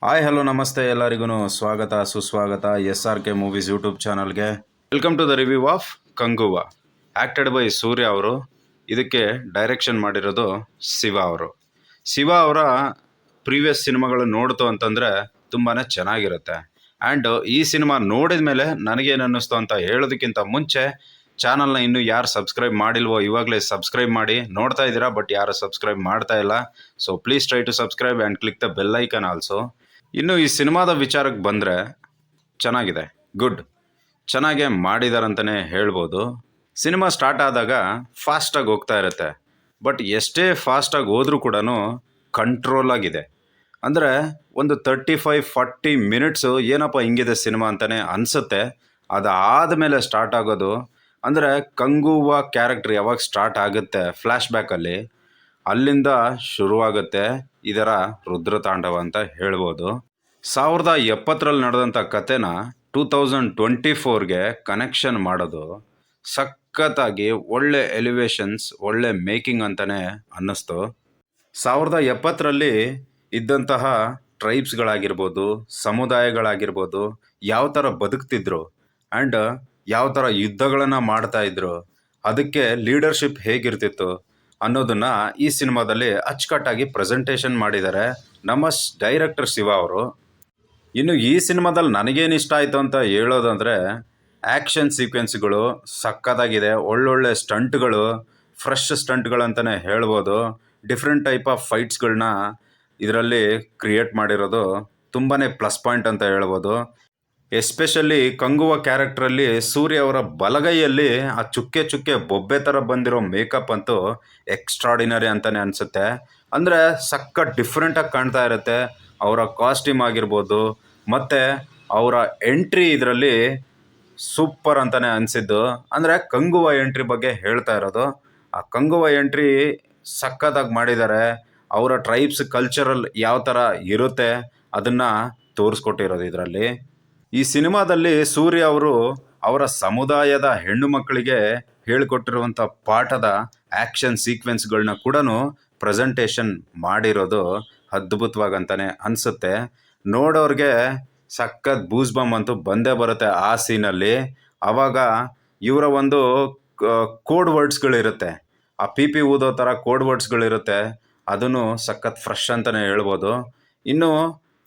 Hi hello ನಮಸ್ತೆ ಎಲ್ಲರಿಗೂ ಸ್ವಾಗತ ಸುಸ್ವಾಗತ SRK ಮೂವೀಸ್ ಯೂಟ್ಯೂಬ್ ಚಾನಲ್ಗೆ. Welcome to the review of Kanguva, acted by Suriya ಅವರು. ಇದಕ್ಕೆ ಡೈರೆಕ್ಷನ್ ಮಾಡಿರೋದು ಶಿವ ಅವರು. ಶಿವ ಅವರ ಪ್ರೀವಿಯಸ್ ಸಿನಿಮಾಗಳು ನೋಡ್ತು ಅಂತಂದರೆ ತುಂಬಾ ಚೆನ್ನಾಗಿರುತ್ತೆ. ಆ್ಯಂಡ್ ಈ ಸಿನಿಮಾ ನೋಡಿದ ಮೇಲೆ ನನಗೇನು ಅನ್ನಿಸ್ತು ಅಂತ ಹೇಳೋದಕ್ಕಿಂತ ಮುಂಚೆ ಚಾನಲ್ನ ಇನ್ನೂ ಯಾರು ಸಬ್ಸ್ಕ್ರೈಬ್ ಮಾಡಿಲ್ವೋ ಇವಾಗಲೇ ಸಬ್ಸ್ಕ್ರೈಬ್ ಮಾಡಿ. ನೋಡ್ತಾ ಇದ್ದೀರಾ ಬಟ್ ಯಾರು ಸಬ್ಸ್ಕ್ರೈಬ್ ಮಾಡ್ತಾ ಇಲ್ಲ. So please try to subscribe and click the bell icon also. ಇನ್ನು ಈ ಸಿನಿಮಾದ ವಿಚಾರಕ್ಕೆ ಬಂದರೆ ಚೆನ್ನಾಗಿದೆ, ಗುಡ್, ಚೆನ್ನಾಗೇ ಮಾಡಿದಾರಂತಲೇ ಹೇಳ್ಬೋದು. ಸಿನಿಮಾ ಸ್ಟಾರ್ಟ್ ಆದಾಗ ಫಾಸ್ಟಾಗಿ ಹೋಗ್ತಾ ಇರುತ್ತೆ, ಬಟ್ ಎಷ್ಟೇ ಫಾಸ್ಟಾಗಿ ಹೋದರೂ ಕೂಡ ಕಂಟ್ರೋಲ್ ಆಗಿದೆ. ಅಂದರೆ ಒಂದು 35-40 ಮಿನಿಟ್ಸು ಏನಪ್ಪ ಹಿಂಗಿದೆ ಸಿನಿಮಾ ಅಂತಲೇ ಅನಿಸುತ್ತೆ. ಅದಾದಮೇಲೆ ಸ್ಟಾರ್ಟ್ ಆಗೋದು ಅಂದರೆ ಕಂಗುವ ಕ್ಯಾರೆಕ್ಟರ್ ಯಾವಾಗ ಸ್ಟಾರ್ಟ್ ಆಗುತ್ತೆ ಫ್ಲ್ಯಾಶ್ ಬ್ಯಾಕಲ್ಲಿ, ಅಲ್ಲಿಂದ ಶುರುವಾಗುತ್ತೆ ಇದರ ರುದ್ರತಾಂಡವ ಅಂತ ಹೇಳ್ಬೋದು. 1970ರಲ್ಲಿ ನಡೆದಂಥ ಕಥೆನ 2024ಗೆ ಕನೆಕ್ಷನ್ ಮಾಡೋದು ಸಖತ್ತಾಗಿ ಒಳ್ಳೆ ಎಲಿವೇಶನ್ಸ್, ಒಳ್ಳೆ ಮೇಕಿಂಗ್ ಅಂತಲೇ ಅನ್ನಿಸ್ತು. 1970ರಲ್ಲಿ ಇದ್ದಂತಹ ಟ್ರೈಬ್ಸ್ಗಳಾಗಿರ್ಬೋದು, ಸಮುದಾಯಗಳಾಗಿರ್ಬೋದು, ಯಾವ ಥರ ಬದುಕ್ತಿದ್ರು ಆ್ಯಂಡ್ ಯಾವ ಥರ ಯುದ್ಧಗಳನ್ನು ಮಾಡ್ತಾಯಿದ್ರು, ಅದಕ್ಕೆ ಲೀಡರ್ಶಿಪ್ ಹೇಗಿರ್ತಿತ್ತು ಅನ್ನೋದನ್ನು ಈ ಸಿನಿಮಾದಲ್ಲಿ ಅಚ್ಚುಕಟ್ಟಾಗಿ ಪ್ರೆಸೆಂಟೇಷನ್ ಮಾಡಿದ್ದಾರೆ ನಮ್ಮ ಡೈರೆಕ್ಟರ್ ಶಿವ ಅವರು. ಇನ್ನು ಈ ಸಿನಿಮಾದಲ್ಲಿ ನನಗೇನು ಇಷ್ಟ ಆಯಿತು ಅಂತ ಹೇಳೋದಂದರೆ ಆ್ಯಕ್ಷನ್ ಸೀಕ್ವೆನ್ಸ್ಗಳು ಸಕ್ಕತ್ತಾಗಿದೆ. ಒಳ್ಳೊಳ್ಳೆ ಸ್ಟಂಟ್ಗಳು, ಫ್ರೆಶ್ ಸ್ಟಂಟ್ಗಳಂತಲೇ ಹೇಳ್ಬೋದು. ಡಿಫ್ರೆಂಟ್ ಟೈಪ್ ಆಫ್ ಫೈಟ್ಸ್ಗಳನ್ನ ಇದರಲ್ಲಿ ಕ್ರಿಯೇಟ್ ಮಾಡಿರೋದು ತುಂಬಾ ಪ್ಲಸ್ ಪಾಯಿಂಟ್ ಅಂತ ಹೇಳ್ಬೋದು. ಎಸ್ಪೆಷಲಿ ಕಂಗುವ ಕ್ಯಾರೆಕ್ಟ್ರಲ್ಲಿ ಸೂರ್ಯ ಅವರ ಬಲಗೈಯಲ್ಲಿ ಆ ಚುಕ್ಕೆ ಚುಕ್ಕೆ ಬೊಬ್ಬೆ ಥರ ಬಂದಿರೋ ಮೇಕಪ್ ಅಂತೂ ಎಕ್ಸ್ಟ್ರಾಡಿನರಿ ಅಂತಲೇ ಅನಿಸುತ್ತೆ. ಅಂದರೆ ಸಕ್ಕ ಡಿಫ್ರೆಂಟಾಗಿ ಕಾಣ್ತಾ ಇರುತ್ತೆ. ಅವರ ಕಾಸ್ಟ್ಯೂಮ್ ಆಗಿರ್ಬೋದು ಮತ್ತು ಅವರ ಎಂಟ್ರಿ ಇದರಲ್ಲಿ ಸೂಪರ್ ಅಂತಲೇ ಅನಿಸಿದ್ದು. ಅಂದರೆ ಕಂಗುವ ಎಂಟ್ರಿ ಬಗ್ಗೆ ಹೇಳ್ತಾ ಇರೋದು. ಆ ಕಂಗುವ ಎಂಟ್ರಿ ಸಕ್ಕತ್ತಾಗಿ ಮಾಡಿದ್ದಾರೆ. ಅವರ ಟ್ರೈಬ್ಸ್ ಕಲ್ಚರಲ್ ಯಾವ ಥರ ಇರುತ್ತೆ ಅದನ್ನು ತೋರಿಸ್ಕೊಟ್ಟಿರೋದು ಇದರಲ್ಲಿ. ಈ ಸಿನಿಮಾದಲ್ಲಿ ಸೂರ್ಯ ಅವರು ಅವರ ಸಮುದಾಯದ ಹೆಣ್ಣು ಮಕ್ಕಳಿಗೆ ಹೇಳಿಕೊಟ್ಟಿರುವಂಥ ಪಾಠದ ಆ್ಯಕ್ಷನ್ ಸೀಕ್ವೆನ್ಸ್ಗಳನ್ನ ಕೂಡ ಪ್ರೆಸೆಂಟೇಷನ್ ಮಾಡಿರೋದು ಅದ್ಭುತವಾಗಂತಾನೆ ಅನಿಸುತ್ತೆ. ನೋಡೋರಿಗೆ ಸಖತ್ ಬೂಸ್ ಬಾಂಬ್ ಅಂತೂ ಬಂದೇ ಬರುತ್ತೆ ಆ ಸೀನಲ್ಲಿ. ಆವಾಗ ಇವರ ಒಂದು ಕೋಡ್ ವರ್ಡ್ಸ್ಗಳಿರುತ್ತೆ, ಆ ಪಿ ಊದೋ ಥರ ಕೋಡ್ ವರ್ಡ್ಸ್ಗಳಿರುತ್ತೆ, ಅದನ್ನು ಸಖತ್ ಫ್ರೆಶ್ ಅಂತಲೇ ಹೇಳ್ಬೋದು. ಇನ್ನು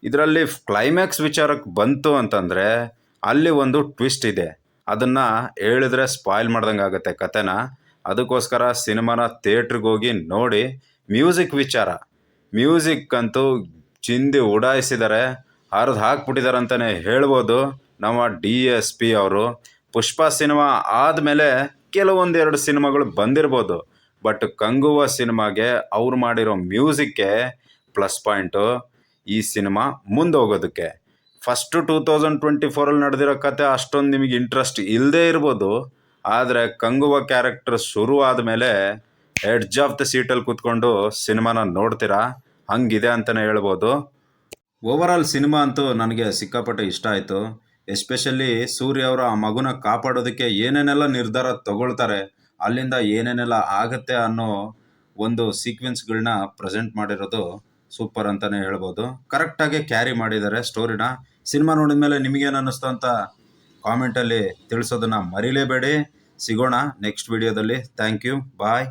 ಇದರಲ್ಲಿ ಕ್ಲೈಮ್ಯಾಕ್ಸ್ ವಿಚಾರಕ್ಕೆ ಬಂತು ಅಂತಂದರೆ ಅಲ್ಲಿ ಒಂದು ಟ್ವಿಸ್ಟ್ ಇದೆ. ಅದನ್ನು ಹೇಳಿದ್ರೆ ಸ್ಪಾಯ್ಲ್ ಮಾಡ್ದಂಗೆ ಆಗುತ್ತೆ ಕತೆನ. ಅದಕ್ಕೋಸ್ಕರ ಸಿನಿಮಾನ ಥಿಯೇಟ್ರಿಗೆ ಹೋಗಿ ನೋಡಿ. ಮ್ಯೂಸಿಕ್ ಅಂತೂ ಚಿಂದಿ ಉಡಾಯಿಸಿದ್ದಾರೆ, ಹರಿದು ಹಾಕ್ಬಿಟ್ಟಿದ್ದಾರೆ ಅಂತಲೇ ಹೇಳ್ಬೋದು ನಮ್ಮ DSP ಅವರು. ಪುಷ್ಪ ಸಿನಿಮಾ ಆದಮೇಲೆ ಕೆಲವೊಂದೆರಡು ಸಿನಿಮಾಗಳು ಬಂದಿರ್ಬೋದು, ಬಟ್ ಕಂಗುವ ಸಿನಿಮಾಗೆ ಅವ್ರು ಮಾಡಿರೋ ಮ್ಯೂಸಿಕ್ಗೆ ಪ್ಲಸ್ ಪಾಯಿಂಟು ಈ ಸಿನಿಮಾ ಮುಂದೆ ಹೋಗೋದಕ್ಕೆ. ಫಸ್ಟು 2024ರಲ್ಲಿ ನಡೆದಿರೋ ಕತೆ ಅಷ್ಟೊಂದು ನಿಮಗೆ ಇಂಟ್ರೆಸ್ಟ್ ಇಲ್ಲದೇ ಇರ್ಬೋದು, ಆದರೆ ಕಂಗುವ ಕ್ಯಾರೆಕ್ಟರ್ ಶುರು ಆದಮೇಲೆ ಎಡ್ಜ್ ಆಫ್ ದ ಸೀಟಲ್ಲಿ ಕೂತ್ಕೊಂಡು ಸಿನಿಮಾನ ನೋಡ್ತೀರಾ, ಹಂಗಿದೆ ಅಂತಲೇ ಹೇಳ್ಬೋದು. ಓವರಾಲ್ ಸಿನಿಮಾ ಅಂತೂ ನನಗೆ ಸಿಕ್ಕಾಪಟ್ಟೆ ಇಷ್ಟ ಆಯಿತು. ಎಸ್ಪೆಷಲಿ ಸೂರ್ಯ ಅವರ ಆ ಮಗುನ ಕಾಪಾಡೋದಕ್ಕೆ ಏನೇನೆಲ್ಲ ನಿರ್ಧಾರ ತಗೊಳ್ತಾರೆ, ಅಲ್ಲಿಂದ ಏನೇನೆಲ್ಲ ಆಗುತ್ತೆ ಅನ್ನೋ ಒಂದು ಸೀಕ್ವೆನ್ಸ್ಗಳನ್ನ ಪ್ರೆಸೆಂಟ್ ಮಾಡಿರೋದು ಸೂಪರ್ ಅಂತಲೇ ಹೇಳ್ಬೋದು. ಕರೆಕ್ಟಾಗಿ ಕ್ಯಾರಿ ಮಾಡಿದ್ದಾರೆ ಸ್ಟೋರಿನ. ಸಿನಿಮಾ ನೋಡಿದ ಮೇಲೆ ನಿಮಗೇನು ಅನ್ನಿಸ್ತು ಅಂತ ಕಾಮೆಂಟಲ್ಲಿ ತಿಳಿಸೋದನ್ನು ಮರಿಲೇಬೇಡಿ. ಸಿಗೋಣ ನೆಕ್ಸ್ಟ್ ವಿಡಿಯೋದಲ್ಲಿ. Thank you, bye.